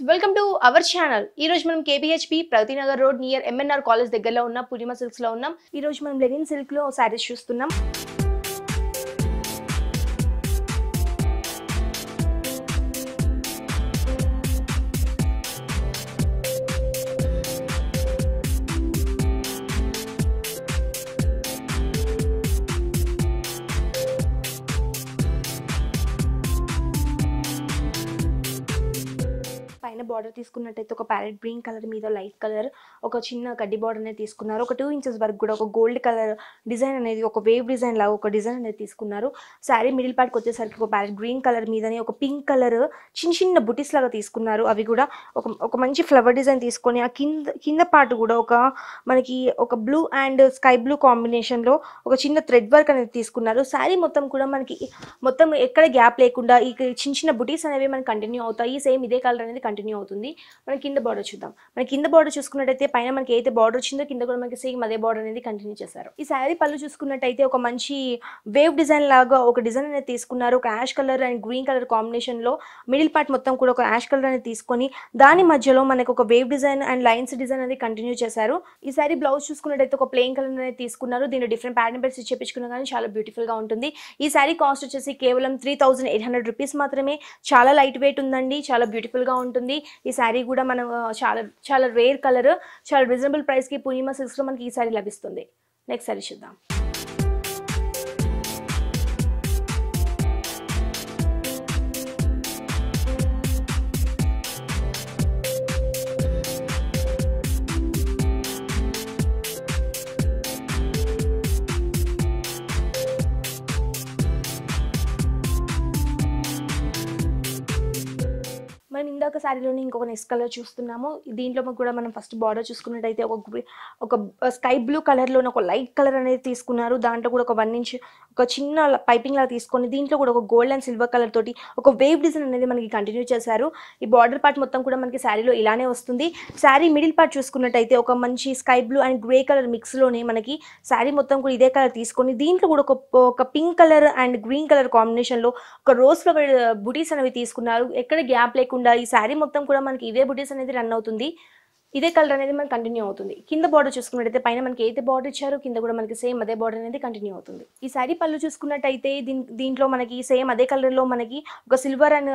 Welcome to our channel. ఈ రోజు మనం KBHP Pragathi Nagar road near MNR college దగ్గరలో ఉన్న పూర్ణిమ సిల్క్స్ లో ఉన్నాం. ఈ రోజు మనం లెనిన్ సిల్క్ లో సారీస్ చూస్తున్నాం. పైన బార్డర్ తీసుకున్నట్టయితే ఒక ప్యారెట్ గ్రీన్ కలర్ మీద లైట్ కలర్ ఒక చిన్న కడ్డీ బార్డర్ అనేది తీసుకున్నారు. ఒక 2 ఇంచెస్ వరకు కూడా ఒక గోల్డ్ కలర్ డిజైన్ అనేది ఒక వేవ్ డిజైన్ లాగా ఒక డిజైన్ అనేది తీసుకున్నారు. శారీ మిడిల్ పార్ట్కి వచ్చేసరికి ఒక ప్యారెట్ గ్రీన్ కలర్ మీదనే ఒక పింక్ కలర్ చిన్న చిన్న బుటీస్ లాగా తీసుకున్నారు. అవి కూడా ఒక మంచి ఫ్లవర్ డిజైన్ తీసుకొని ఆ కింద పార్ట్ కూడా మనకి ఒక బ్లూ అండ్ స్కై బ్లూ కాంబినేషన్లో ఒక చిన్న థ్రెడ్ వర్క్ అనేది తీసుకున్నారు. శారీ మొత్తం కూడా మనకి మొత్తం ఎక్కడ గ్యాప్ లేకుండా ఈ చిన్న చిన్న బుటీస్ అనేవి మనకి కంటిన్యూ అవుతాయి. సేమ్ ఇదే కలర్ అనేది కంటిన్యూ అవుతుంది. మనం కింద బార్డర్ చూద్దాం. మన కింద బార్డర్ చూసుకున్నట్టయితే పైన మనకి అయితే బార్డర్ వచ్చిందో కింద కూడా మనకి సేమ్ అదే బార్డర్ అనేది కంటిన్యూ చేశారు. ఈ శారీ పళ్ళు చూసుకున్నట్టయితే ఒక మంచి వేవ్ డిజైన్ లాగా ఒక డిజైన్ అనేది తీసుకున్నారు. ఒక ash colour and green colour combination లో మిడిల్ పార్ట్ మొత్తం కూడా ఒక యాష్ కలర్ అనేది తీసుకొని దాని మధ్యలో మనకు ఒక wave design and lines design అనేది కంటిన్యూ చేశారు. ఈ శారీ బ్లౌజ్ చూసుకున్నట్టయితే ఒక ప్లెయిన్ కలర్ అనేది తీసుకున్నారు. దీనిలో డిఫరెంట్ ప్యాటర్న్ బెడ్స్ చేపించుకున్నా కానీ చాలా బ్యూటిఫుల్ గా ఉంటుంది. ఈ శారీ కాస్ట్ వచ్చేసి కేవలం 3800 రూపీస్ మాత్రమే. చాలా లైట్ వెయిట్ ఉందండి, చాలా బ్యూటిఫుల్ గా ఉంటుంది. ఈ శారీ కూడా మనం చాలా రేర్ కలర్, చాలా రీజనబుల్ ప్రైస్ కి పూర్ణిమ సిల్క్స్ లో మనకి ఈ శారీ లభిస్తుంది. నెక్స్ట్ శారీ చూద్దాం. మనం ఇందాక శారీలోని ఇంకొక నెక్స్ట్ కలర్ చూస్తున్నాము. దీంట్లో కూడా మనం ఫస్ట్ బార్డర్ చూసుకున్నట్టయితే ఒక స్కై బ్లూ కలర్లో ఒక లైట్ కలర్ అనేది తీసుకున్నారు. దాంట్లో కూడా ఒక 1 ఇంచ్ ఒక చిన్న పైపింగ్ లాగా తీసుకొని దీంట్లో కూడా ఒక గోల్డ్ అండ్ సిల్వర్ కలర్ తోటి ఒక వేవ్ డిజైన్ అనేది మనకి కంటిన్యూ చేశారు. ఈ బార్డర్ పార్ట్ మొత్తం కూడా మనకి శారీలో ఇలానే వస్తుంది. శారీ మిడిల్ పార్ట్ చూసుకున్నట్టయితే ఒక మంచి sky blue and grey colour మిక్స్లోనే మనకి శారీ మొత్తం కూడా ఇదే కలర్ తీసుకొని దీంట్లో కూడా ఒక pink colour and green colour కాంబినేషన్లో ఒక రోజ్ ఫ్లవర్ బుటీస్ అనేవి తీసుకున్నారు. ఎక్కడ గ్యాప్ లేకుండా ఈ శారీ మొత్తం కూడా మనకి ఇవే బుటీస్ అనేది రన్ అవుతుంది. ఇదే కలర్ అనేది మనకి కంటిన్యూ అవుతుంది. కింద బార్డర్ చూసుకున్నట్టయితే పైన మనకి అయితే బార్డర్ ఇచ్చారో కింద కూడా మనకి సేమ్ అదే బార్డర్ అనేది కంటిన్యూ అవుతుంది. ఈ శారీ పళ్ళు చూసుకున్నట్టయితే దీంట్లో మనకి సేమ్ అదే కలర్లో మనకి ఒక సిల్వర్ అండ్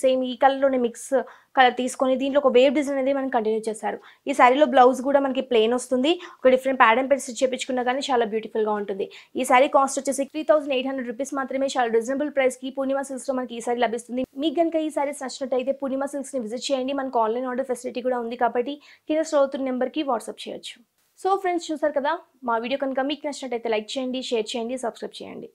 సేమ్ ఈ కలర్లోనే మిక్స్ కలర్ తీసుకొని దీంట్లో ఒక వేవ్ డిజైన్ అనేది మనం కంటిన్యూ చేశారు. ఈ శారీలో బ్లౌజ్ కూడా మనకి ప్లెయిన్ వస్తుంది. ఒక డిఫరెంట్ ప్యాటర్న్ పెట్టి స్టిచ్ చేయించుకున్నా కానీ చాలా బ్యూటిఫుల్ గా ఉంటుంది. ఈ శారీ కాస్ట్ వచ్చేసి 3800 రూపీస్ మాత్రమే. చాలా రీజనబుల్ ప్రైస్ కి పూర్ణిమ సిల్క్స్ లో మనకి ఈ శారీ లభిస్తుంది. మీకు కనుక ఈ శారీస్ నచ్చినట్టయితే పూర్ణిమ సిల్క్స్ ని విజిట్ చేయండి. మనకు ఆన్లైన్ ఆర్డర్ ఫెసిలిటీ కూడా ఉంది కాబట్టి కింద స్క్రోల్ అవుతున్న నెంబర్ కి వాట్సాప్ చేయొచ్చు. సో ఫ్రెండ్స్, చూసారు కదా, మా వీడియో కనుక మీకు నచ్చినట్టయితే లైక్ చేయండి, షేర్ చేయండి, సబ్స్క్రైబ్ చేయండి.